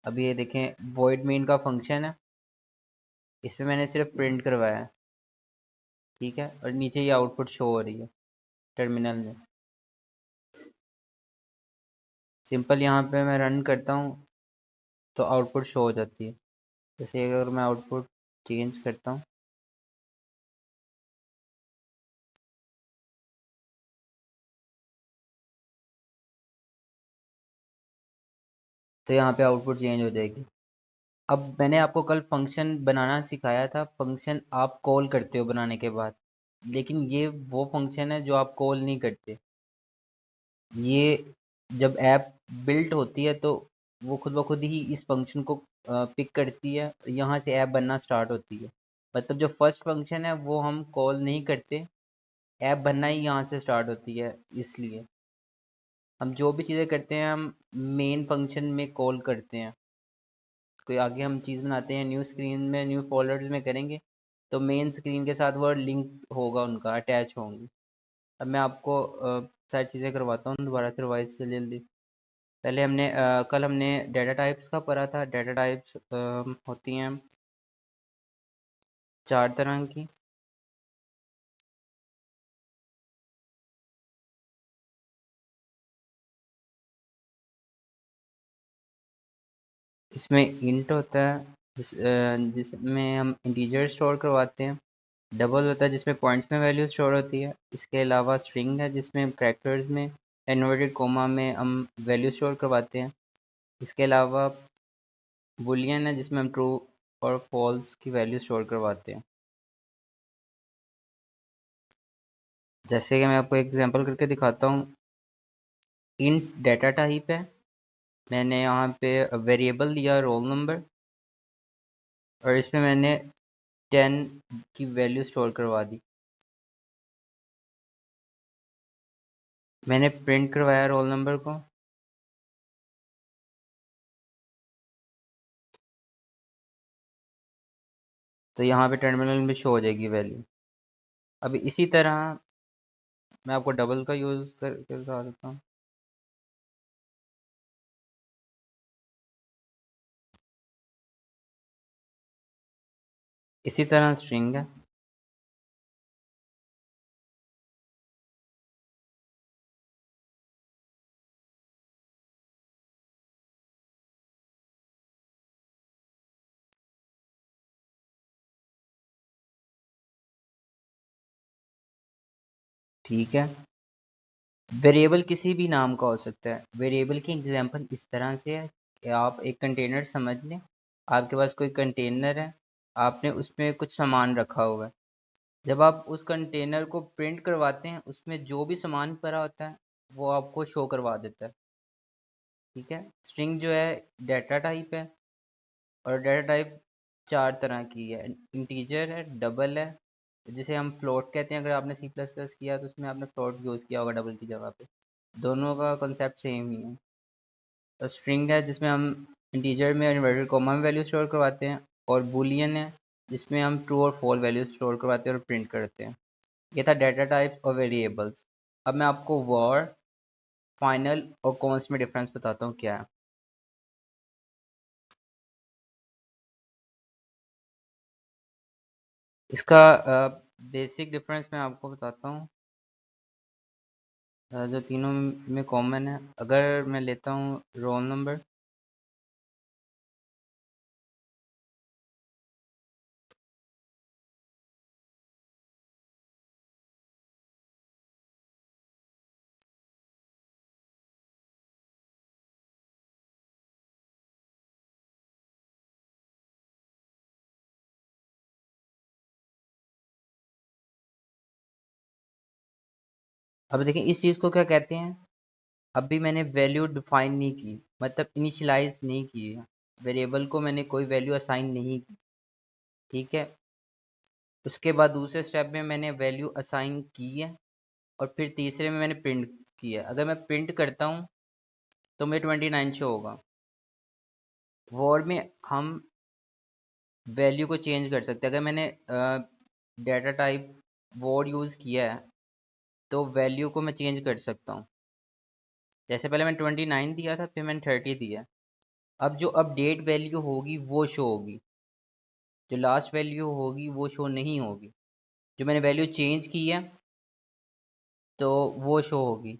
अभी ये देखें void main का फंक्शन है, इसमें मैंने सिर्फ प्रिंट करवाया है, ठीक है, और नीचे ये आउटपुट शो हो रही है टर्मिनल में। सिंपल यहाँ पे मैं रन करता हूँ तो आउटपुट शो हो जाती है। जैसे अगर मैं आउटपुट चेंज करता हूँ तो यहाँ पे आउटपुट चेंज हो जाएगी। अब मैंने आपको कल फंक्शन बनाना सिखाया था, फंक्शन आप कॉल करते हो बनाने के बाद, लेकिन ये वो फंक्शन है जो आप कॉल नहीं करते। ये जब ऐप बिल्ट होती है तो वो खुद ब खुद ही इस फंक्शन को पिक करती है, यहाँ से ऐप बनना स्टार्ट होती है। मतलब जो फर्स्ट फंक्शन है वो हम कॉल नहीं करते, ऐप बनना ही यहाँ से स्टार्ट होती है। इसलिए हम जो भी चीज़ें करते हैं हम मेन फंक्शन में कॉल करते हैं। कोई आगे हम चीज़ बनाते हैं न्यू स्क्रीन में, न्यू फोल्डर्स में करेंगे तो मेन स्क्रीन के साथ वो लिंक होगा, उनका अटैच होंगे। अब मैं आपको सारी चीज़ें करवाता हूँ दोबारा से रिवाइज से जल्दी। पहले हमने कल हमने डाटा टाइप्स का पढ़ा था। डाटा टाइप्स होती हैं 4 तरह की। इसमें इंट होता है जिसमें हम इंटीजर स्टोर करवाते हैं। डबल होता है जिसमें पॉइंट्स में वैल्यू स्टोर होती है। इसके अलावा स्ट्रिंग है जिसमें कैरेक्टर्स में इन्वर्टेड कोमा में हम वैल्यू स्टोर करवाते हैं। इसके अलावा बुलियन है जिसमें हम ट्रू और फॉल्स की वैल्यू स्टोर करवाते हैं। जैसे कि मैं आपको एग्जांपल करके दिखाता हूँ। इंट डाटा टाइप है, मैंने यहाँ पे वेरिएबल दिया रोल नंबर और इसमें मैंने 10 की वैल्यू स्टोर करवा दी। मैंने प्रिंट करवाया रोल नंबर को। तो यहाँ पे टर्मिनल में शो हो जाएगी वैल्यू। अभी इसी तरह मैं आपको डबल का यूज़ करके दिखा देता हूँ। इसी तरह स्ट्रिंग है। ठीक है, वेरिएबल किसी भी नाम का हो सकता है। वेरिएबल की एग्जांपल इस तरह से है कि आप एक कंटेनर समझ लें। आपके पास कोई कंटेनर है, आपने उसमें कुछ सामान रखा हुआ है। जब आप उस कंटेनर को प्रिंट करवाते हैं उसमें जो भी सामान भरा होता है वो आपको शो करवा देता है। ठीक है, स्ट्रिंग जो है डाटा टाइप है और डाटा टाइप 4 तरह की है। इंटीजर है, डबल है, जिसे हम फ्लोट कहते हैं। अगर आपने सी प्लस प्लस किया तो उसमें आपने फ्लोट यूज़ किया होगा डबल की जगह पे। दोनों का कॉन्सेप्ट सेम ही है। तो स्ट्रिंग है जिसमें हम इंटीजर में इन्वर्टेड कॉमा में वैल्यू स्टोर करवाते हैं, और बुलियन है जिसमें हम ट्रू और फॉल वैल्यू स्टोर करवाते हैं और प्रिंट करते हैं। ये था डाटा टाइप और वेरिएबल्स। अब मैं आपको वॉर, फाइनल और कॉन्स्ट में डिफरेंस बताता हूँ क्या है। इसका बेसिक डिफरेंस मैं आपको बताता हूँ। जो तीनों में कॉमन है, अगर मैं लेता हूँ रोल नंबर, अब देखिए इस चीज़ को क्या कहते हैं। अभी मैंने वैल्यू डिफाइन नहीं की, मतलब इनिशियलाइज नहीं की है। वेरिएबल को मैंने कोई वैल्यू असाइन नहीं की। ठीक है, उसके बाद दूसरे स्टेप में मैंने वैल्यू असाइन की है और फिर तीसरे में मैंने प्रिंट किया। अगर मैं प्रिंट करता हूँ तो मुझे 29 शो होगा। वर्ड में हम वैल्यू को चेंज कर सकते हैं। अगर मैंने डाटा टाइप वर्ड यूज़ किया है तो वैल्यू को मैं चेंज कर सकता हूँ। जैसे पहले मैंने 29 दिया था, फिर मैंने 30 दिया। अब जो अपडेट वैल्यू होगी वो शो होगी, जो लास्ट वैल्यू होगी वो शो नहीं होगी। जो मैंने वैल्यू चेंज की है तो वो शो होगी।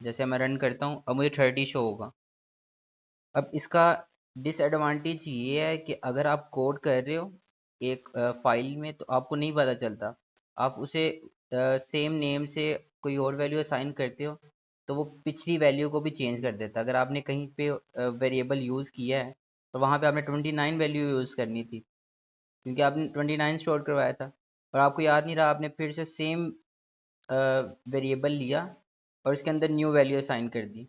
जैसे मैं रन करता हूँ, अब मुझे 30 शो होगा। अब इसका डिसएडवांटेज ये है कि अगर आप कोड कर रहे हो एक फाइल में तो आपको नहीं पता चलता। आप उसे सेम नेम से कोई और वैल्यू असाइन करते हो तो वो पिछली वैल्यू को भी चेंज कर देता है। अगर आपने कहीं पे वेरिएबल यूज़ किया है तो वहाँ पे आपने 29 वैल्यू यूज़ करनी थी, क्योंकि आपने 29 स्टोर करवाया था और आपको याद नहीं रहा, आपने फिर से सेम वेरिएबल लिया और इसके अंदर न्यू वैल्यू असाइन कर दी।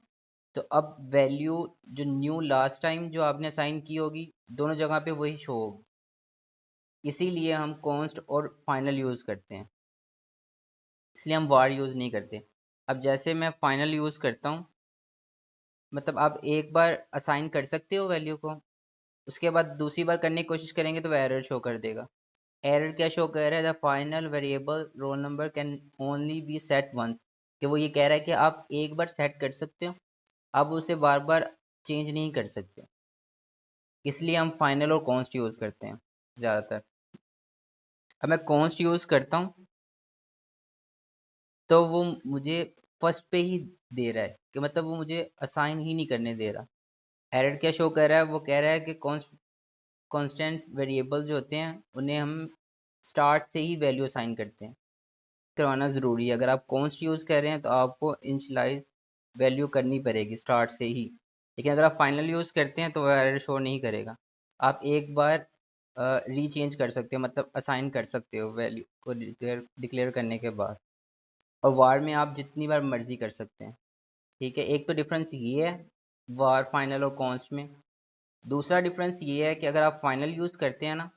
तो अब वैल्यू जो न्यू लास्ट टाइम जो आपने असाइन की होगी दोनों जगह पे वही शो होगी। इसीलिए हम कॉन्स्ट और फाइनल यूज़ करते हैं, इसलिए हम वार यूज़ नहीं करते। अब जैसे मैं फाइनल यूज़ करता हूँ, मतलब आप एक बार असाइन कर सकते हो वैल्यू को, उसके बाद दूसरी बार करने की कोशिश करेंगे तो वह एरर शो कर देगा। एरर क्या शो कर रहा है? The final variable roll number can only be set once, कि वो ये कह रहा है कि आप एक बार सेट कर सकते हो, आप उसे बार बार चेंज नहीं कर सकते। इसलिए हम फाइनल और कॉन्स्ट यूज़ करते हैं ज़्यादातर। अब मैं कॉन्स्ट यूज़ करता हूँ तो वो मुझे फर्स्ट पे ही दे रहा है, कि मतलब वो मुझे असाइन ही नहीं करने दे रहा। एरर क्या शो कर रहा है? वो कह रहा है कि कांस्टेंट वेरिएबल जो होते हैं उन्हें हम स्टार्ट से ही वैल्यू असाइन करते हैं, करवाना ज़रूरी है। अगर आप कॉन्स्ट यूज़ कर रहे हैं तो आपको इनिशियलाइज वैल्यू करनी पड़ेगी स्टार्ट से ही। लेकिन अगर आप फाइनल यूज़ करते हैं तो वह एरर शो नहीं करेगा। आप एक बार रीचेंज कर सकते हो, मतलब असाइन कर सकते हो वैल्यू को डिक्लेयर करने के बाद। और वार में आप जितनी बार मर्जी कर सकते हैं। ठीक है, एक तो डिफरेंस ये है वार फाइनल और कॉन्स्ट में। दूसरा डिफरेंस ये है कि अगर आप फाइनल यूज़ करते हैं ना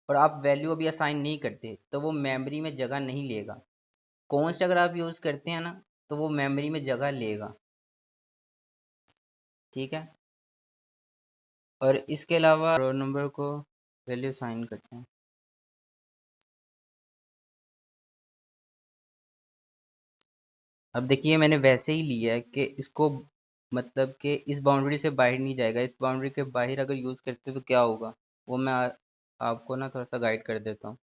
और आप वैल्यू अभी असाइन नहीं करते तो वो मेमोरी में जगह नहीं लेगा। कॉन्स्ट अगर आप यूज़ करते हैं ना तो वो मेमोरी में जगह लेगा। ठीक है, और इसके अलावा रोल नंबर को वैल्यू असाइन करते हैं। अब देखिए मैंने वैसे ही लिया है कि इसको, मतलब कि इस बाउंड्री से बाहर नहीं जाएगा। इस बाउंड्री के बाहर अगर यूज़ करते तो क्या होगा, वो मैं आपको ना थोड़ा सा गाइड कर देता हूँ।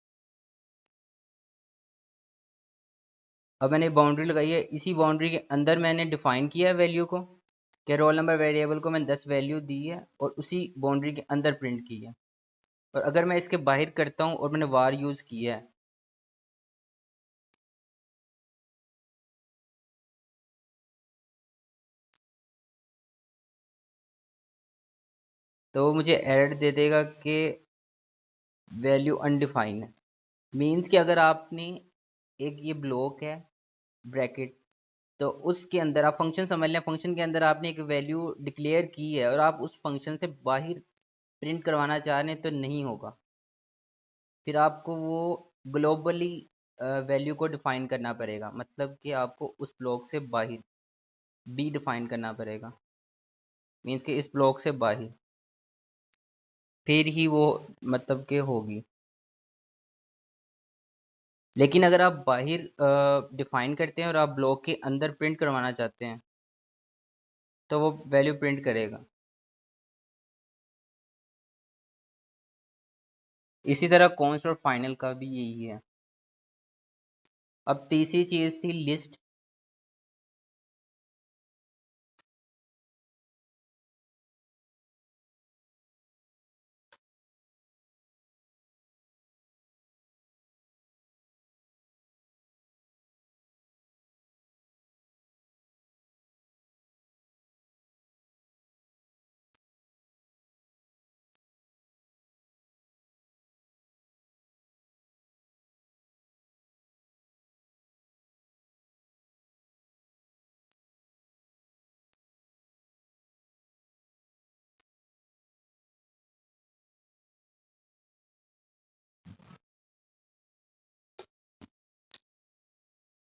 अब मैंने बाउंड्री लगाई है, इसी बाउंड्री के अंदर मैंने डिफाइन किया है वैल्यू को, कि रोल नंबर वेरिएबल को मैंने 10 वैल्यू दी है और उसी बाउंड्री के अंदर प्रिंट की है। और अगर मैं इसके बाहर करता हूँ और मैंने वार यूज़ किया है तो वो मुझे एरर दे देगा कि वैल्यू अनडिफाइंड है। मीन्स कि अगर आपने एक ये ब्लॉक है ब्रैकेट, तो उसके अंदर आप फंक्शन समझ लें, फंक्शन के अंदर आपने एक वैल्यू डिक्लेयर की है और आप उस फंक्शन से बाहर प्रिंट करवाना चाह रहे हैं तो नहीं होगा। फिर आपको वो ग्लोबली वैल्यू को डिफाइन करना पड़ेगा, मतलब कि आपको उस ब्लॉक से बाहर बी डिफाइन करना पड़ेगा। मीन्स कि इस ब्लॉक से बाहर फिर ही वो मतलब कि होगी। लेकिन अगर आप बाहर डिफाइन करते हैं और आप ब्लॉक के अंदर प्रिंट करवाना चाहते हैं तो वो वैल्यू प्रिंट करेगा। इसी तरह कॉन्स्ट और फाइनल का भी यही है। अब तीसरी चीज थी लिस्ट।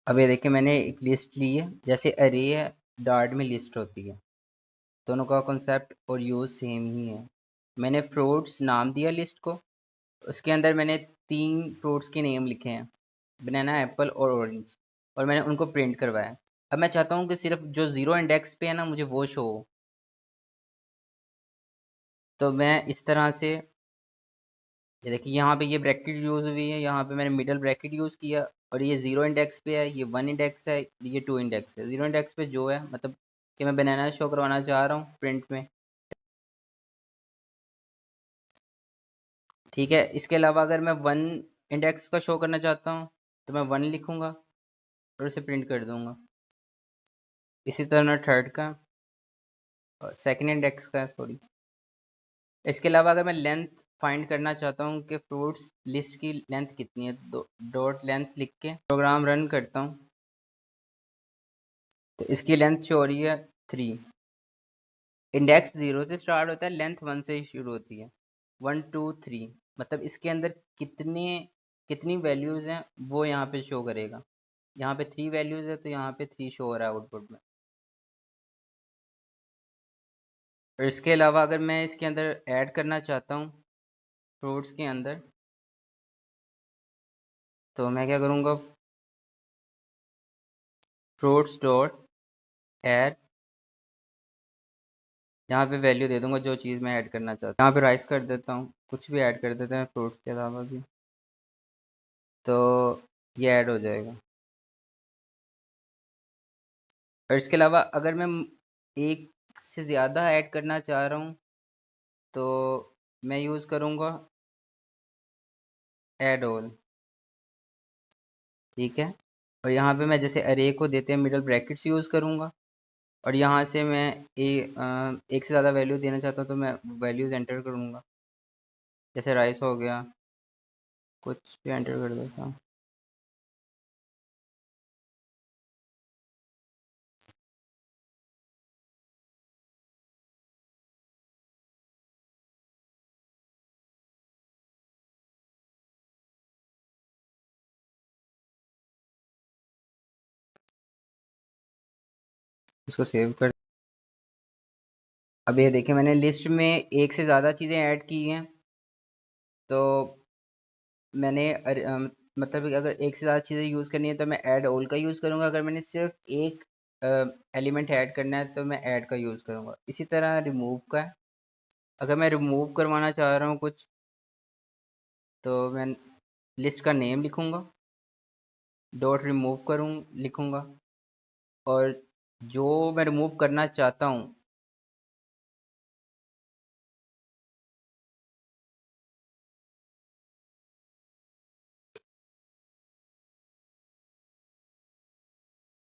अब ये देखिए मैंने एक लिस्ट ली है, जैसे अरे है, डार्ट में लिस्ट होती है। दोनों का कॉन्सेप्ट और यूज सेम ही है। मैंने फ्रूट्स नाम दिया लिस्ट को, उसके अंदर मैंने 3 फ्रूट्स के नेम लिखे हैं, बनाना, एप्पल और ऑरेंज, और मैंने उनको प्रिंट करवाया। अब मैं चाहता हूँ कि सिर्फ जो जीरो इंडेक्स पे है ना मुझे वो शो हो। तो मैं इस तरह से, ये देखिए यहाँ पे ये ब्रैकेट यूज हुई है, यहाँ पे मैंने मिडल ब्रैकेट यूज किया, और ये 0 इंडेक्स पे है, ये 1 इंडेक्स है, ये 2 इंडेक्स है। 0 इंडेक्स पे जो है मतलब कि मैं बनाना शो करवाना चाह रहा हूँ प्रिंट में। ठीक है, इसके अलावा अगर मैं 1 इंडेक्स का शो करना चाहता हूँ तो मैं 1 लिखूंगा और उसे प्रिंट कर दूंगा। इसी तरह थर्ड का और सेकेंड इंडेक्स का, सॉरी। इसके अलावा अगर मैं लेंथ फाइंड करना चाहता हूँ कि फ्रूट्स लिस्ट की लेंथ कितनी है, तो डॉट लेंथ लिख के प्रोग्राम रन करता हूँ, तो इसकी लेंथ शो हो रही है 3। इंडेक्स 0 से स्टार्ट होता है, लेंथ 1 से ही शुरू होती है। 1 2 3, मतलब इसके अंदर कितने कितनी वैल्यूज हैं वो यहाँ पे शो करेगा। यहाँ पे 3 वैल्यूज है तो यहाँ पे 3 शो हो रहा है आउटपुट में। और इसके अलावा अगर मैं इसके अंदर ऐड करना चाहता हूँ फ्रूट्स के अंदर, तो मैं क्या करूँगा, फ्रूट्स डॉट ऐड, यहाँ पे वैल्यू दे दूंगा जो चीज़ मैं ऐड करना चाहता हूँ। यहाँ पे राइस कर देता हूँ, कुछ भी ऐड कर देते हैं फ्रूट्स के अलावा भी, तो ये ऐड हो जाएगा। और इसके अलावा अगर मैं एक से ज़्यादा ऐड करना चाह रहा हूँ तो मैं यूज़ करूँगा ऐड ऑल। ठीक है, और यहाँ पे मैं जैसे अरे को देते हैं मिडल ब्रैकेट्स यूज़ करूँगा, और यहाँ से मैं एक से ज़्यादा वैल्यू देना चाहता हूँ तो मैं वैल्यूज़ एंटर करूँगा, जैसे राइस हो गया, कुछ भी एंटर कर देता हूँ। इसको सेव कर। अब ये देखिए मैंने लिस्ट में एक से ज़्यादा चीज़ें ऐड की हैं, तो मैंने मतलब कि अगर एक से ज़्यादा चीज़ें यूज़ करनी है तो मैं ऐड ऑल का यूज़ करूँगा, अगर मैंने सिर्फ एक एलिमेंट ऐड करना है तो मैं ऐड का यूज़ करूँगा। इसी तरह रिमूव का है, अगर मैं रिमूव करवाना चाह रहा हूँ कुछ, तो मैं लिस्ट का नेम लिखूँगा, डॉट रिमूव करूँ लिखूँगा, और जो मैं रिमूव करना चाहता हूँ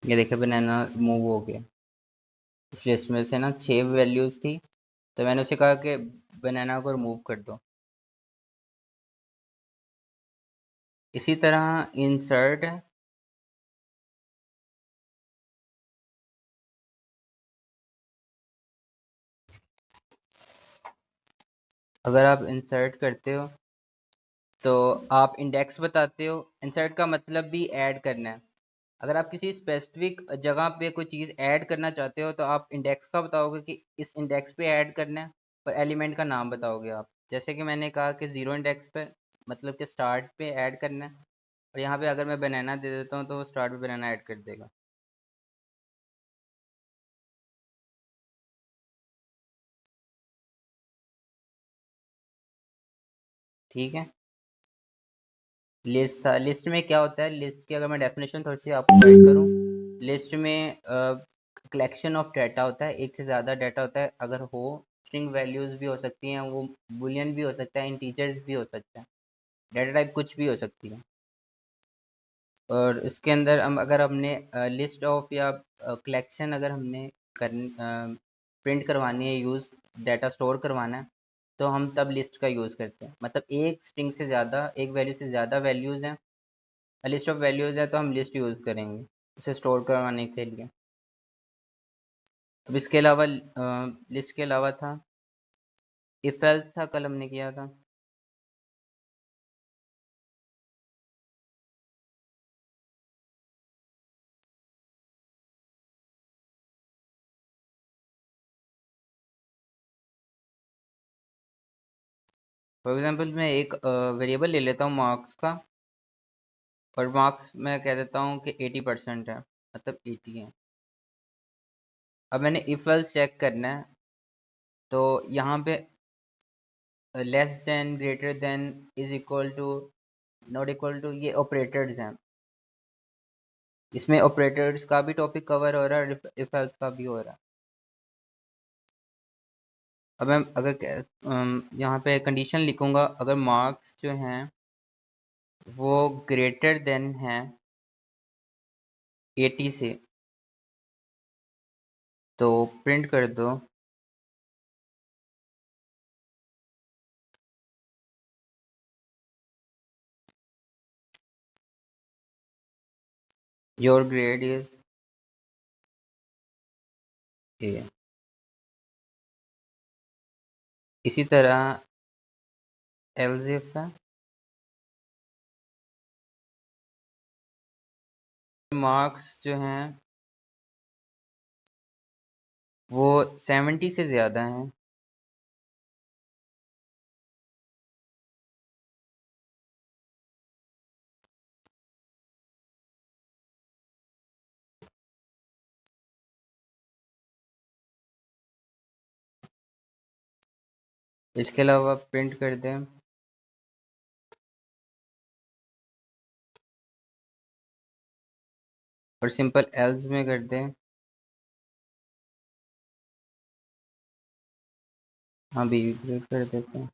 ये देखिए बनाना रिमूव हो गया। इस लिस्ट में से ना 6 वैल्यूज़ थी, तो मैंने उसे कहा कि बनाना को रिमूव कर दो। इसी तरह इंसर्ट है, अगर आप इंसर्ट करते हो तो आप इंडेक्स बताते हो। इंसर्ट का मतलब भी ऐड करना है। अगर आप किसी स्पेसिफिक जगह पे कोई चीज़ ऐड करना चाहते हो तो आप इंडेक्स का बताओगे कि इस इंडेक्स पे ऐड करना है, और एलिमेंट का नाम बताओगे आप। जैसे कि मैंने कहा कि 0 इंडेक्स पे, मतलब कि स्टार्ट पे ऐड करना है, और यहाँ पे अगर मैं बनाना दे देता हूँ तो वो स्टार्ट पे बनाना ऐड कर देगा। ठीक है, लिस्ट था। लिस्ट में क्या होता है, लिस्ट की अगर मैं डेफिनेशन थोड़ी सी आपको गाइड करूँ, लिस्ट में कलेक्शन ऑफ डाटा होता है, एक से ज़्यादा डाटा होता है। अगर हो, स्ट्रिंग वैल्यूज़ भी हो सकती हैं, वो बुलियन भी हो सकता है, इंटीजर्स भी हो सकता है, डाटा टाइप कुछ भी हो सकती है। और इसके अंदर हम अगर हमने लिस्ट ऑफ या कलेक्शन अगर हमने कर प्रिंट करवानी है, यूज़ डाटा स्टोर करवाना है, तो हम तब लिस्ट का यूज़ करते हैं। मतलब एक स्ट्रिंग से ज़्यादा, एक वैल्यू से ज़्यादा वैल्यूज़ हैं, लिस्ट ऑफ वैल्यूज़ है, तो हम लिस्ट यूज़ करेंगे उसे स्टोर करवाने के लिए। अब इसके अलावा लिस्ट के अलावा था इफ एल्स था, कल हमने किया था। फॉर एग्जांपल मैं एक वेरिएबल ले लेता हूँ मार्क्स का, और मार्क्स मैं कह देता हूँ कि 80% है, मतलब 80 है। अब मैंने इफ एल्स चेक करना है, तो यहाँ पे less than, greater than, is equal to, not equal to, ये ऑपरेटर्स हैं। इसमें ऑपरेटर्स का भी टॉपिक कवर हो रहा है, इफ एल्स का भी हो रहा है। अब मैं अगर यहाँ पे कंडीशन लिखूंगा, अगर मार्क्स जो हैं वो ग्रेटर देन है 80 से, तो प्रिंट कर दो योर ग्रेड इज ए। इसी तरह एल्स इफ है, मार्क्स जो हैं वो 70 से ज़्यादा हैं, इसके अलावा प्रिंट कर दें, और सिंपल एल्स में कर दें। हाँ, बी ग्रेड कर देते हैं।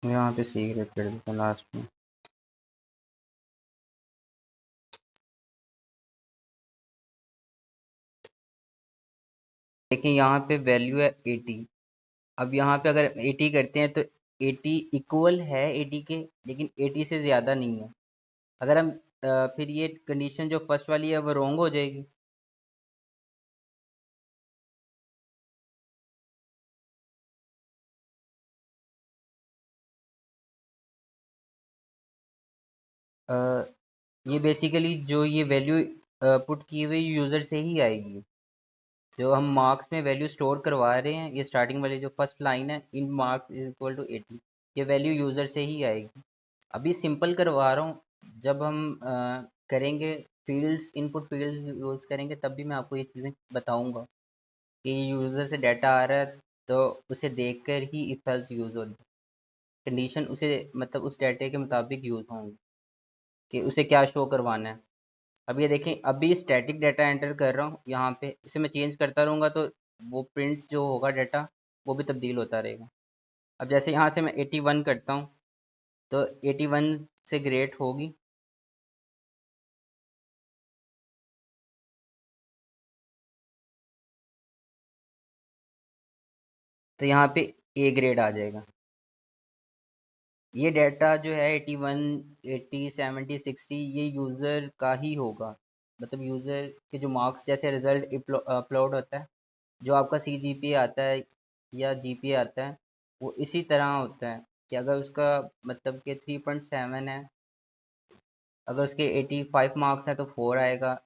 यहाँ पे सी ग्रेड कर देते हैं लास्ट में। देखिए यहाँ पे वैल्यू है 80। अब यहाँ पे अगर 80 करते हैं तो 80 इक्वल है 80 के, लेकिन 80 से ज़्यादा नहीं है। अगर हम फिर ये कंडीशन जो फर्स्ट वाली है वो रॉन्ग हो जाएगी। अ, ये बेसिकली जो ये वैल्यू पुट की हुई यूज़र से ही आएगी। जो हम मार्क्स में वैल्यू स्टोर करवा रहे हैं, ये स्टार्टिंग वाली जो फर्स्ट लाइन है, इन मार्क्स इज इक्वल टू 80, ये वैल्यू यूज़र से ही आएगी। अभी सिंपल करवा रहा हूँ, जब हम करेंगे फील्ड्स, इनपुट फील्ड्स यूज़ करेंगे, तब भी मैं आपको ये चीज़ें बताऊंगा कि यूज़र से डाटा आ रहा है तो उसे देखकर ही इफ एल्स यूज़ होगी। कंडीशन उसे मतलब उस डाटे के मुताबिक यूज़ होंगे कि उसे क्या शो करवाना है। अब ये देखें, अभी स्टैटिक डाटा एंटर कर रहा हूँ यहाँ पे, इसे मैं चेंज करता रहूँगा तो वो प्रिंट जो होगा डाटा वो भी तब्दील होता रहेगा। अब जैसे यहाँ से मैं 81 करता हूँ तो 81 से ग्रेट होगी, तो यहाँ पे ए ग्रेड आ जाएगा। ये डाटा जो है 81, 80, 70, 60 ये यूज़र का ही होगा। मतलब यूज़र के जो मार्क्स जैसे रिजल्ट अपलोड होता है, जो आपका CGPA आता है या GPA आता है, वो इसी तरह होता है कि अगर उसका मतलब कि 3.7 है, अगर उसके 85 मार्क्स हैं तो 4 आएगा,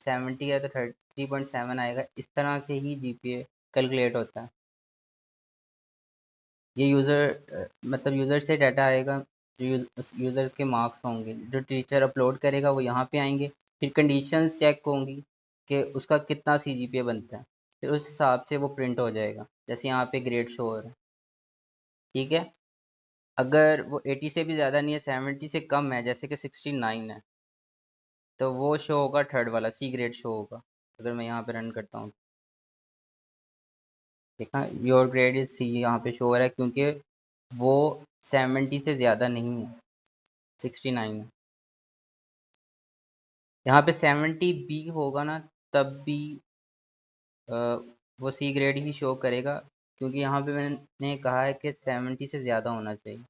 70 है तो 3.7 आएगा। इस तरह से ही GPA कैलकुलेट होता है। ये यूज़र मतलब यूज़र से डाटा आएगा, जो यूज़र के मार्क्स होंगे, जो टीचर अपलोड करेगा वो यहाँ पे आएंगे। फिर कंडीशंस चेक होंगी कि उसका कितना CGPA बनता है, फिर उस हिसाब से वो प्रिंट हो जाएगा, जैसे यहाँ पे ग्रेड शो हो रहा है। ठीक है, अगर वो 80 से भी ज़्यादा नहीं है, 70 से कम है, जैसे कि 69 है, तो वो शो होगा थर्ड वाला, सी ग्रेड शो होगा। अगर मैं यहाँ पे रन करता हूँ, देखा योर ग्रेड इज सी यहाँ पे शो हो रहा है, क्योंकि वो 70 से ज़्यादा नहीं है, 69 है। यहाँ पे 70 भी होगा ना, तब भी अ, वो सी ग्रेड ही शो करेगा, क्योंकि यहाँ पे मैंने कहा है कि 70 से ज़्यादा होना चाहिए।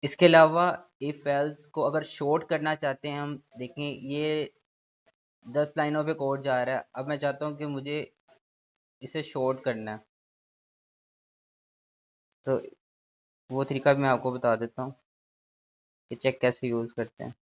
इसके अलावा इफ एल्स को अगर शॉर्ट करना चाहते हैं हम, देखें ये 10 लाइनों पे कोड जा रहा है। अब मैं चाहता हूँ कि मुझे इसे शॉर्ट करना है, तो वो तरीका भी मैं आपको बता देता हूँ कि चेक कैसे यूज़ करते हैं।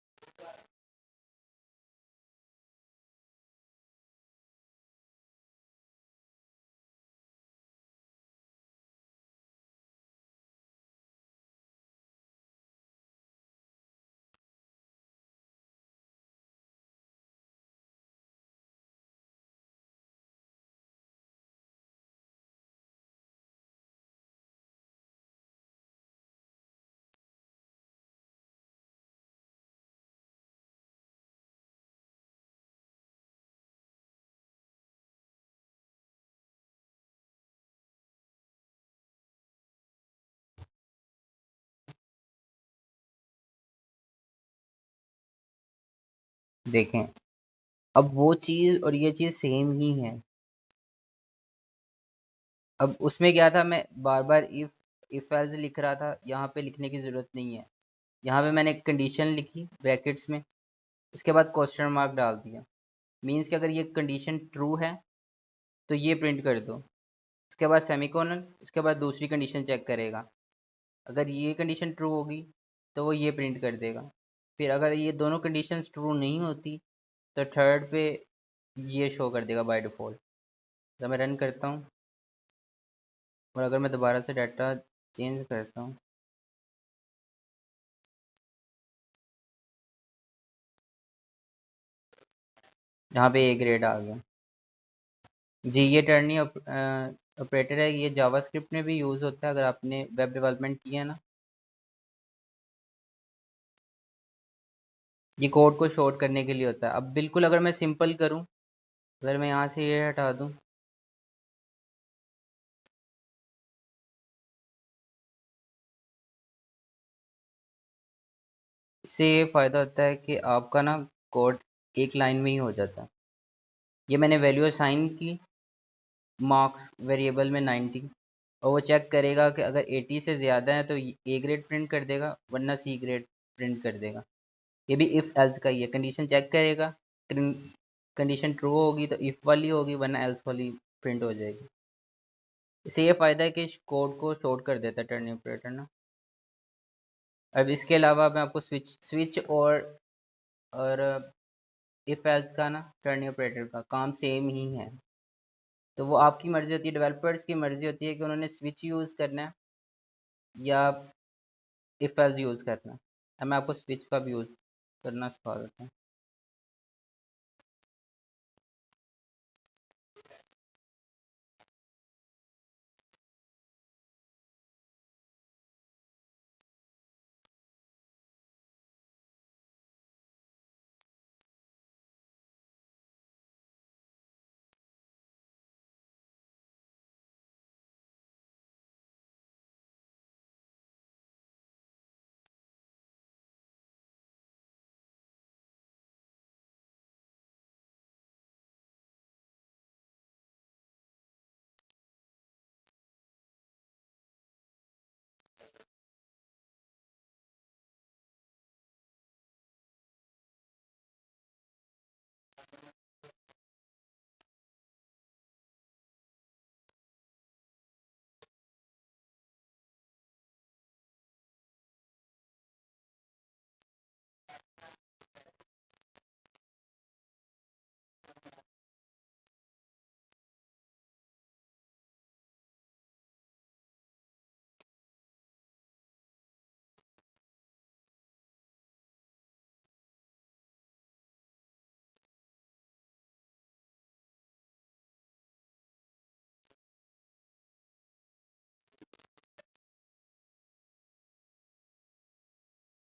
देखें, अब वो चीज़ और ये चीज़ सेम ही है। अब उसमें क्या था, मैं बार बार इफ एल्स लिख रहा था, यहाँ पे लिखने की ज़रूरत नहीं है। यहाँ पे मैंने एक कंडीशन लिखी ब्रैकेट्स में, उसके बाद क्वेश्चन मार्क डाल दिया। मीन्स कि अगर ये कंडीशन ट्रू है तो ये प्रिंट कर दो, उसके बाद सेमीकोलन, उसके बाद दूसरी कंडीशन चेक करेगा। अगर ये कंडीशन ट्रू होगी तो वो ये प्रिंट कर देगा। फिर अगर ये दोनों कंडीशंस ट्रू नहीं होती तो थर्ड पे ये शो कर देगा बाय डिफ़ॉल्ट। जब मैं रन करता हूँ और अगर मैं दोबारा से डाटा चेंज करता हूँ, यहाँ पे ए ग्रेड आ गया जी। ये टर्नी ऑपरेटर है, ये जावास्क्रिप्ट में भी यूज़ होता है अगर आपने वेब डेवलपमेंट किया है ना। ये कोड को शॉर्ट करने के लिए होता है। अब बिल्कुल अगर मैं सिंपल करूँ, अगर मैं यहाँ से ये हटा दूँ, इससे ये फ़ायदा होता है कि आपका ना कोड एक लाइन में ही हो जाता है। ये मैंने वैल्यू असाइन की मार्क्स वेरिएबल में 90, और वो चेक करेगा कि अगर 80 से ज़्यादा है तो ए ग्रेड प्रिंट कर देगा, वरना सी ग्रेड प्रिंट कर देगा। ये भी इफ़ एल्स का ही है, कंडीशन चेक करेगा, कंडीशन ट्रू होगी तो इफ़ वाली होगी, वरना एल्स वाली प्रिंट हो जाएगी। इससे ये फ़ायदा है कि कोड को शॉर्ट कर देता है टर्न ऑपरेटर ना। अब इसके अलावा मैं आपको स्विच स्विच और इफ़ एल्स का ना टर्न ऑपरेटर का काम सेम ही है। तो वो आपकी मर्ज़ी होती है, डेवलपर्स की मर्ज़ी होती है कि उन्होंने स्विच यूज़ करना है या इफ़ एल्स यूज़ करना है। अब मैं आपको स्विच का भी यूज़ करना सिखा देता हूँ।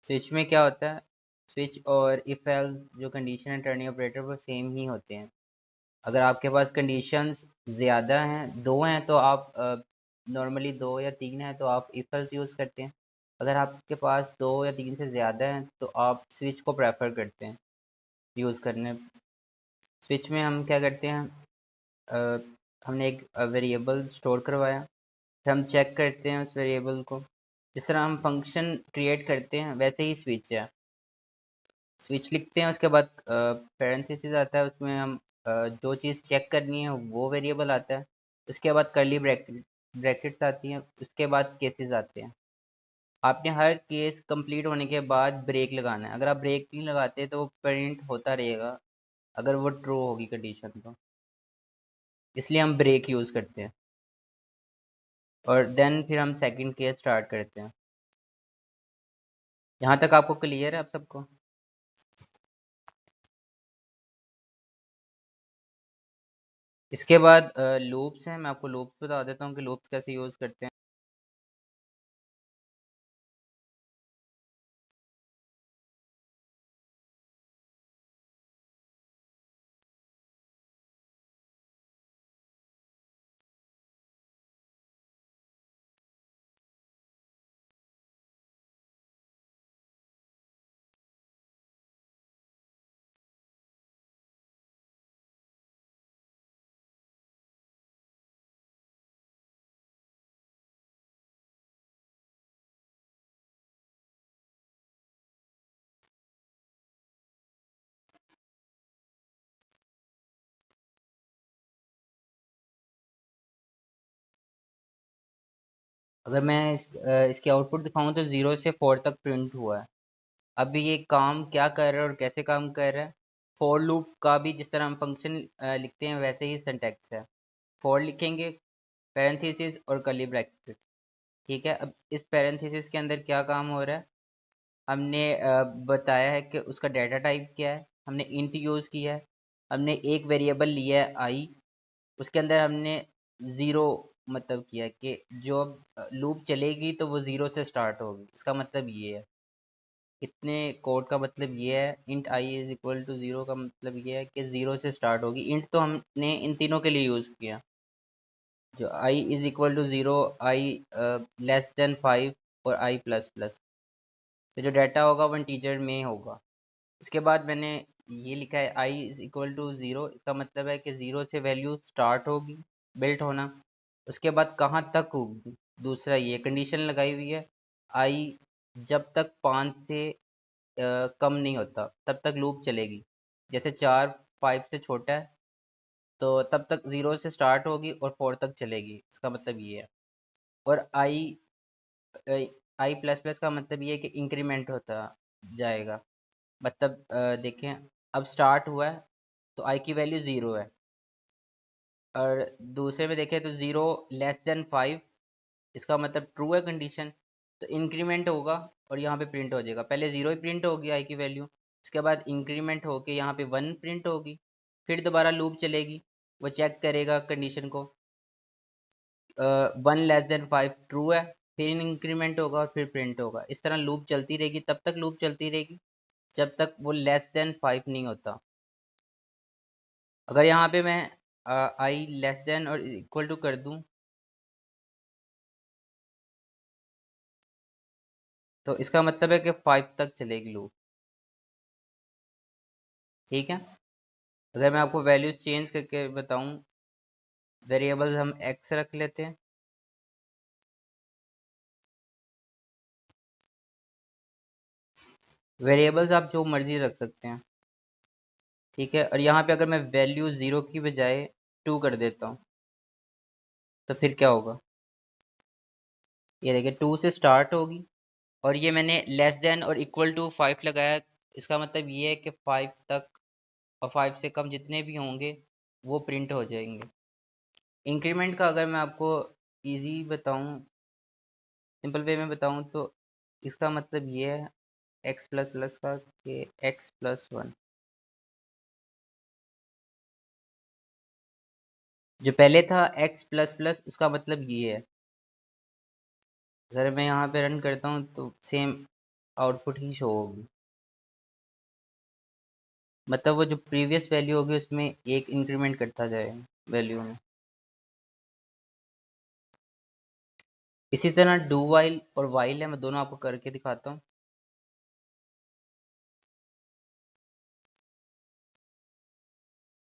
स्विच में क्या होता है, स्विच और इफ़ एल्स जो कंडीशन है टर्निंग ऑपरेटर वो सेम ही होते हैं। अगर आपके पास कंडीशंस ज़्यादा हैं, दो हैं, तो आप नॉर्मली दो या तीन है तो आप इफ़ एल्स यूज़ करते हैं। अगर आपके पास दो या तीन से ज़्यादा हैं तो आप स्विच को प्रेफर करते हैं यूज़ करने। स्विच में हम क्या करते हैं, अ, हमने एक वेरिएबल स्टोर करवाया, फिर हम चेक करते हैं उस वेरिएबल को। जिस तरह हम फंक्शन क्रिएट करते हैं वैसे ही स्विच है। स्विच लिखते हैं, उसके बाद पैरेंथेसिस आता है, उसमें हम जो चीज़ चेक करनी है वो वेरिएबल आता है। उसके बाद कर्ली ब्रैकेट्स आती हैं, उसके बाद केसेस आते हैं। आपने हर केस कंप्लीट होने के बाद ब्रेक लगाना है। अगर आप ब्रेक नहीं लगाते तो वो प्रिंट होता रहेगा अगर वो ट्रू होगी कंडीशन तो, इसलिए हम ब्रेक यूज़ करते हैं। और देन फिर हम सेकंड केस स्टार्ट करते हैं। यहाँ तक आपको क्लियर है आप सबको? इसके बाद लूप्स हैं, मैं आपको लूप्स बता देता हूँ कि लूप्स कैसे यूज़ करते हैं। अगर मैं इसकी आउटपुट दिखाऊं तो 0 से 4 तक प्रिंट हुआ है। अब ये काम क्या कर रहा है और कैसे काम कर रहा है? फॉर लूप का भी जिस तरह हम फंक्शन लिखते हैं वैसे ही सिंटैक्स है। फॉर लिखेंगे, पैरेंथेसिस और कर्ली ब्रैकेट। ठीक है, अब इस पैरेंथेसिस के अंदर क्या काम हो रहा है? हमने बताया है कि उसका डाटा टाइप क्या है, हमने इंट यूज़ किया है, हमने एक वेरिएबल लिया है आई, उसके अंदर हमने ज़ीरो मतलब किया है कि जो लूप चलेगी तो वो ज़ीरो से स्टार्ट होगी। इसका मतलब ये है, इतने कोड का मतलब ये है, int i is equal to zero का मतलब ये है कि ज़ीरो से स्टार्ट होगी। इंट तो हमने इन तीनों के लिए यूज़ किया, जो I is equal to zero, I less than 5 और आई प्लस प्लस। तो जो डाटा होगा वो इंटीजर में होगा। उसके बाद मैंने ये लिखा है आई इज इक्वल टू ज़ीरो, इसका मतलब है कि ज़ीरो से वैल्यू स्टार्ट होगी बिल्ट होना। उसके बाद कहाँ तक होगी, दूसरा ये कंडीशन लगाई हुई है, आई जब तक 5 से कम नहीं होता तब तक लूप चलेगी। जैसे 4 5 से छोटा है तो तब तक 0 से स्टार्ट होगी और 4 तक चलेगी। इसका मतलब ये है। और आई प्लस प्लस का मतलब ये है कि इंक्रीमेंट होता जाएगा। मतलब देखें, अब स्टार्ट हुआ है तो आई की वैल्यू 0 है, और दूसरे में देखें तो 0 <5, इसका मतलब ट्रू है कंडीशन। तो इंक्रीमेंट होगा और यहाँ पे प्रिंट हो जाएगा। पहले 0 ही प्रिंट होगी आई की वैल्यू, उसके बाद इंक्रीमेंट होके यहाँ पे 1 प्रिंट होगी, फिर दोबारा लूप चलेगी, वो चेक करेगा कंडीशन को। 1 <5 ट्रू है, फिर इंक्रीमेंट होगा और फिर प्रिंट होगा। इस तरह लूप चलती रहेगी, तब तक लूप चलती रहेगी जब तक वो <5 नहीं होता। अगर यहाँ पे मैं आई लेस देन और इक्वल टू कर दूं तो इसका मतलब है कि 5 तक चलेगी लूप। ठीक है, अगर मैं आपको वैल्यूज चेंज करके बताऊं, वेरिएबल्स हम एक्स रख लेते हैं। वेरिएबल्स आप जो मर्जी रख सकते हैं। ठीक है, और यहाँ पे अगर मैं वैल्यू 0 की बजाय 2 कर देता हूँ तो फिर क्या होगा? ये देखिए 2 से स्टार्ट होगी, और ये मैंने लेस देन और इक्वल टू 5 लगाया। इसका मतलब ये है कि 5 तक और 5 से कम जितने भी होंगे वो प्रिंट हो जाएंगे। इंक्रीमेंट का अगर मैं आपको इजी बताऊं, सिंपल वे में बताऊं तो इसका मतलब ये है एक्स प्लस प्लस का कि x+1। जो पहले था एक्स प्लस प्लस, उसका मतलब ये है। अगर मैं यहाँ पे रन करता हूँ तो सेम आउटपुट ही शो होगी। मतलब वो जो प्रीवियस वैल्यू होगी उसमें एक इंक्रीमेंट करता जाएगा वैल्यू में। इसी तरह डू वाइल और वाइल है, मैं दोनों आपको करके दिखाता हूँ।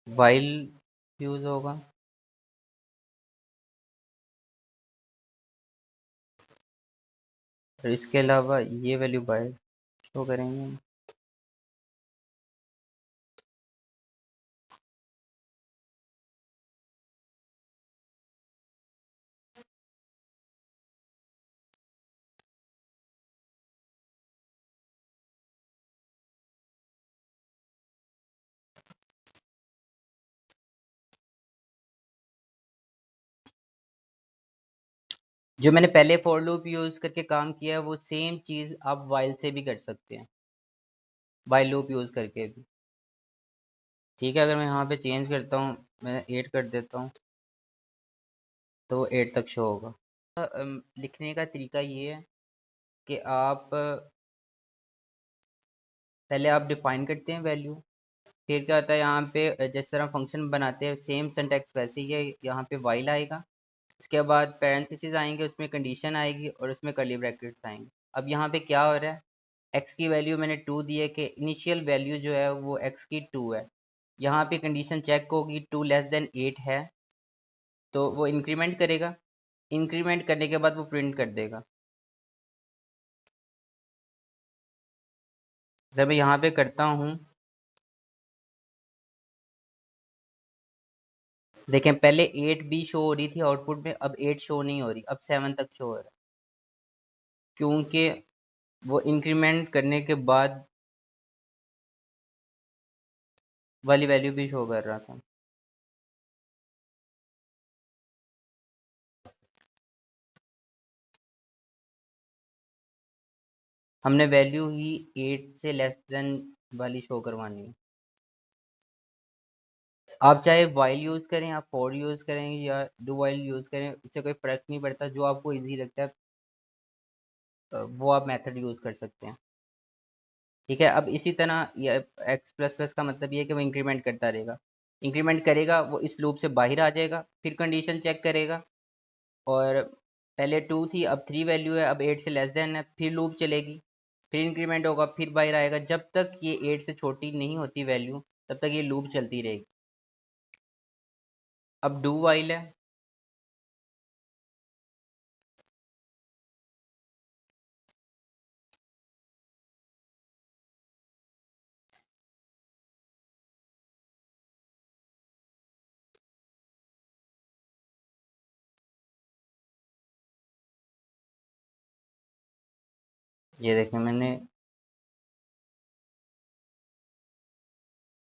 वाइल यूज होगा, और इसके अलावा ये वैल्यू वाइल शो करेंगे। जो मैंने पहले फॉर लूप यूज करके काम किया है वो सेम चीज आप वाइल से भी कर सकते हैं, वाइल लूप यूज करके भी। ठीक है, अगर मैं यहाँ पे चेंज करता हूँ, मैं 8 कर देता हूँ तो वो 8 तक शो होगा। लिखने का तरीका ये है कि आप पहले आप डिफाइन करते हैं वैल्यू, फिर क्या होता है यहाँ पे जिस तरह फंक्शन बनाते हैं सेम सिंटैक्स वैसे ही है। यहाँ पे वाइल आएगा, उसके बाद पैरेंथेसिस आएंगे, उसमें कंडीशन आएगी और उसमें कर्ली ब्रैकेट्स आएंगे। अब यहाँ पे क्या हो रहा है, एक्स की वैल्यू मैंने 2 दी है कि इनिशियल वैल्यू जो है वो एक्स की 2 है। यहाँ पे कंडीशन चेक होगी 2 <8 है तो वो इंक्रीमेंट करेगा, इंक्रीमेंट करने के बाद वो प्रिंट कर देगा। जब मैं यहाँ पे करता हूँ, देखें पहले 8 भी शो हो रही थी आउटपुट में, अब 8 शो नहीं हो रही, अब 7 तक शो हो रहा है। क्योंकि वो इंक्रीमेंट करने के बाद वाली वैल्यू भी शो कर रहा था। हमने वैल्यू ही 8 से लेस देन वाली शो करवानी है। आप चाहे वाइल यूज करें, आप फॉर यूज करें या डू वाइल यूज करें, उससे कोई फर्क नहीं पड़ता। जो आपको इजी लगता है वो आप मेथड यूज कर सकते हैं। ठीक है, अब इसी तरह ये एक्स प्लस प्लस का मतलब ये है कि वो इंक्रीमेंट करता रहेगा। इंक्रीमेंट करेगा, वो इस लूप से बाहर आ जाएगा, फिर कंडीशन चेक करेगा। और पहले 2 थी, अब 3 वैल्यू है, अब 8 से लेस देन है, फिर लूप चलेगी, फिर इंक्रीमेंट होगा, फिर बाहर आएगा। जब तक ये 8 से छोटी नहीं होती वैल्यू, तब तक ये लूप चलती रहेगी। अब डू वाइल है। ये देखें, मैं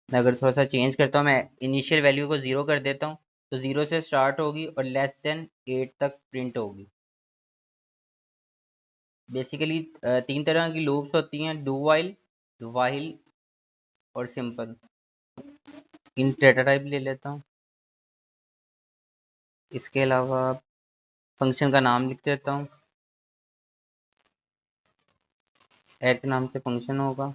अगर थोड़ा सा चेंज करता हूँ, मैं इनिशियल वैल्यू को 0 कर देता हूँ, तो 0 से स्टार्ट होगी और लेस देन 8 तक प्रिंट होगी। बेसिकली 3 तरह की लूप्स होती हैं, डू वाइल, वाइल और सिंपल। इन डेटा टाइप ले लेता हूँ। इसके अलावा फंक्शन का नाम लिख देता हूँ। ऐड के नाम से फंक्शन होगा।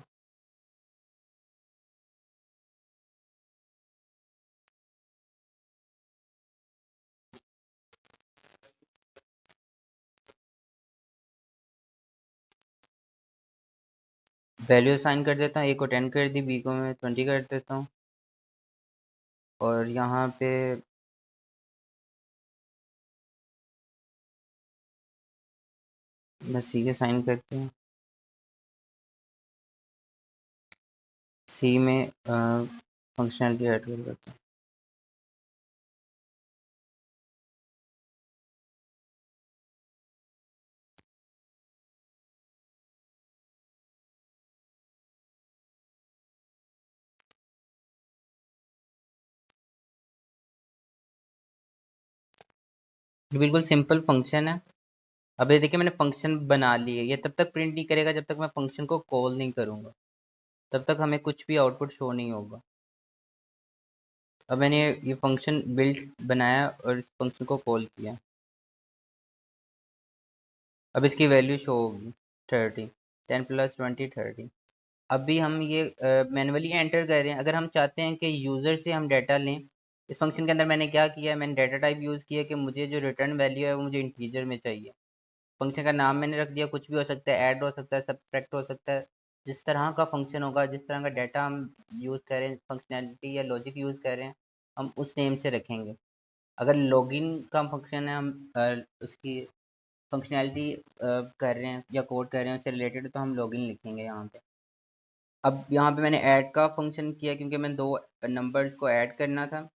वैल्यू असाइन कर देता हूँ, ए को 10 कर दी, बी को मैं 20 कर देता हूँ। और यहाँ पे मैं सी असाइन करती हूँ। सी में फंक्शनलिटी ऐड कर देता हूँ। ये बिल्कुल सिंपल फंक्शन है। अब ये देखिए, मैंने फंक्शन बना ली है। ये तब तक प्रिंट नहीं करेगा जब तक मैं फंक्शन को कॉल नहीं करूँगा, तब तक हमें कुछ भी आउटपुट शो नहीं होगा। अब मैंने ये फंक्शन बिल्ड बनाया और इस फंक्शन को कॉल किया। अब इसकी वैल्यू शो होगी 30, 10 प्लस 20 30। अभी हम ये मैनुअली एंटर कर रहे हैं। अगर हम चाहते हैं कि यूज़र से हम डाटा लें, इस फंक्शन के अंदर मैंने क्या किया है, मैंने डाटा टाइप यूज़ किया कि मुझे जो रिटर्न वैल्यू है वो मुझे इंटीजर में चाहिए। फंक्शन का नाम मैंने रख दिया, कुछ भी हो सकता है, ऐड हो सकता है, सब्ट्रैक्ट हो सकता है। जिस तरह का फंक्शन होगा, जिस तरह का डाटा हम यूज़ करें, फंक्शनैलिटी या लॉजिक यूज़ करें, हम उस नेम से रखेंगे। अगर लॉगिन का फंक्शन है, हम उसकी फंक्शनैलिटी कर रहे हैं या कोड कर रहे हैं उससे रिलेटेड, तो हम लॉगिन लिखेंगे यहाँ पे। अब यहाँ पे मैंने ऐड का फंक्शन किया क्योंकि मैंने दो नंबर्स को ऐड करना था।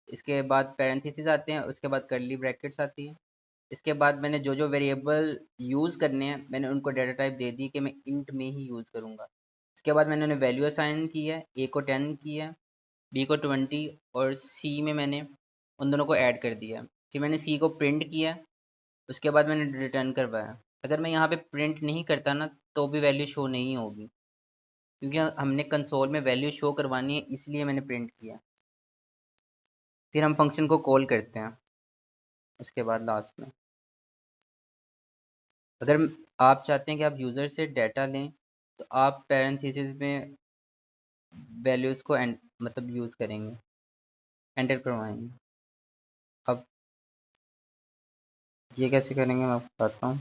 इसके बाद पैरेंथेसिस आते हैं, उसके बाद कर्ली ब्रैकेट्स आती हैं। इसके बाद मैंने जो जो वेरिएबल यूज़ करने हैं, मैंने उनको डाटा टाइप दे दी कि मैं इंट में ही यूज़ करूँगा। उसके बाद मैंने उन्हें वैल्यू असाइन की है, ए को 10 की है, बी को 20, और सी में मैंने उन दोनों को ऐड कर दिया। फिर मैंने सी को प्रिंट किया, उसके बाद मैंने रिटर्न करवाया। अगर मैं यहाँ पे प्रिंट नहीं करता ना, तो भी वैल्यू शो नहीं होगी, क्योंकि हमने कंसोल में वैल्यू शो करवानी है, इसलिए मैंने प्रिंट किया। फिर हम फंक्शन को कॉल करते हैं उसके बाद लास्ट में। अगर आप चाहते हैं कि आप यूज़र से डाटा लें, तो आप पैरेंथेसिस में वैल्यूज़ को मतलब यूज़ करेंगे, एंटर करवाएंगे। अब ये कैसे करेंगे मैं आपको बताता हूँ।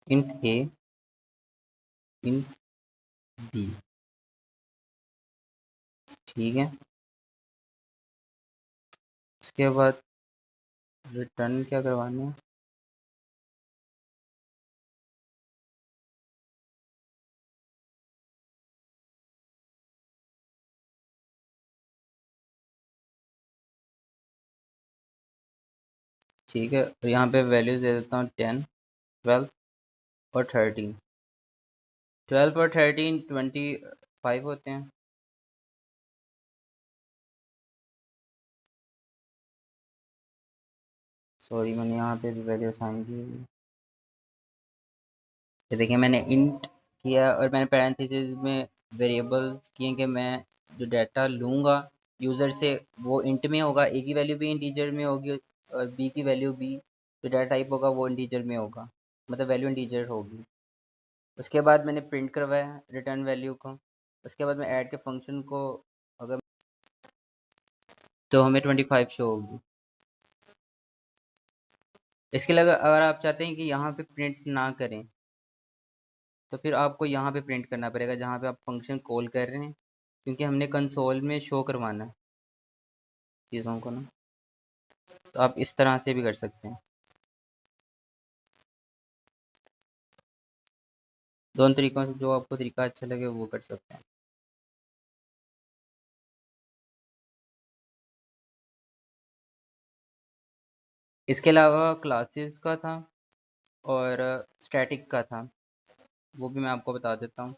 इंट ए, इंट बी, ठीक है। उसके बाद रिटर्न क्या करवाना है, ठीक है, और यहाँ पे वैल्यूज दे देता हूँ 10, 12 और 13। 12 और 13 25 होते हैं। सॉरी, मैंने यहाँ पे भी वैल्यू असाइन की हुई है। ये देखिए, मैंने इंट किया और मैंने पैरेंथेसिस में वेरिएबल्स किए कि मैं जो डाटा लूँगा यूज़र से वो इंट में होगा, ए की वैल्यू भी इंटीजर में होगी और बी की वैल्यू भी जो डाटा टाइप होगा वो इंटीजर में होगा, मतलब वैल्यू इंटीजर होगी। उसके बाद मैंने प्रिंट करवाया रिटर्न वैल्यू को। उसके बाद मैं ऐड के फंक्शन को अगर तो हमें 25 शो होगी। इसके अलावा अगर आप चाहते हैं कि यहाँ पे प्रिंट ना करें तो फिर आपको यहाँ पे प्रिंट करना पड़ेगा जहाँ पे आप फंक्शन कॉल कर रहे हैं, क्योंकि हमने कंसोल में शो करवाना है चीज़ों को ना। तो आप इस तरह से भी कर सकते हैं। दोनों तरीकों से जो आपको तरीका अच्छा लगे वो कर सकते हैं। इसके अलावा क्लासेस का था और स्टैटिक का था, वो भी मैं आपको बता देता हूँ।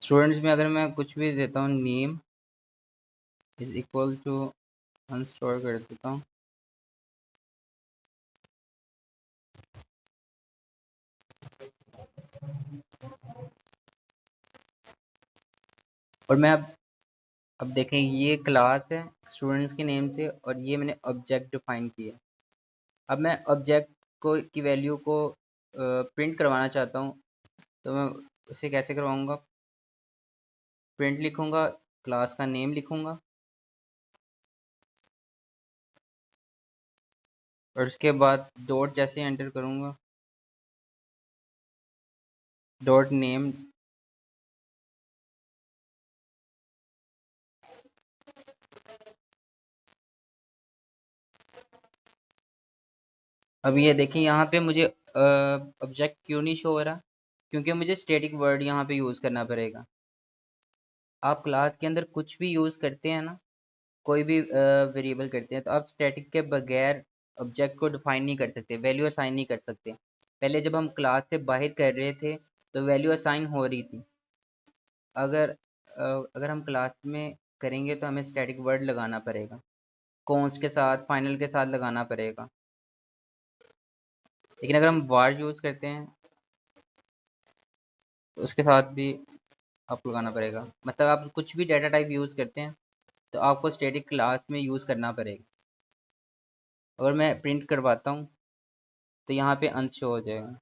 स्टूडेंट्स में अगर मैं कुछ भी देता हूँ, नेम इज इक्वल टू अनस्टोर कर देता हूँ, और मैं अब देखें ये क्लास है स्टूडेंट्स के नेम से और ये मैंने ऑब्जेक्ट डिफाइन किया। अब मैं ऑब्जेक्ट को की वैल्यू को प्रिंट करवाना चाहता हूँ, तो मैं उसे कैसे करवाऊँगा? प्रिंट लिखूँगा, क्लास का नेम लिखूँगा और उसके बाद डॉट जैसे एंटर करूँगा, डॉट नेम। अब ये देखिए यहाँ पे मुझे ऑब्जेक्ट क्यों नहीं शो हो रहा, क्योंकि मुझे स्टैटिक वर्ड यहाँ पे यूज़ करना पड़ेगा। आप क्लास के अंदर कुछ भी यूज़ करते हैं ना, कोई भी वेरिएबल करते हैं, तो आप स्टैटिक के बगैर ऑब्जेक्ट को डिफाइन नहीं कर सकते, वैल्यू असाइन नहीं कर सकते। पहले जब हम क्लास से बाहर कर रहे थे तो वैल्यू असाइन हो रही थी। अगर अगर हम क्लास में करेंगे तो हमें स्टैटिक वर्ड लगाना पड़ेगा, कॉन्स के साथ, फाइनल के साथ लगाना पड़ेगा। लेकिन अगर हम वार यूज़ करते हैं तो उसके साथ भी आपको लगाना पड़ेगा। मतलब आप कुछ भी डाटा टाइप यूज़ करते हैं तो आपको स्टैटिक क्लास में यूज़ करना पड़ेगा। अगर मैं प्रिंट करवाता हूँ तो यहाँ पे अंश शो हो जाएगा।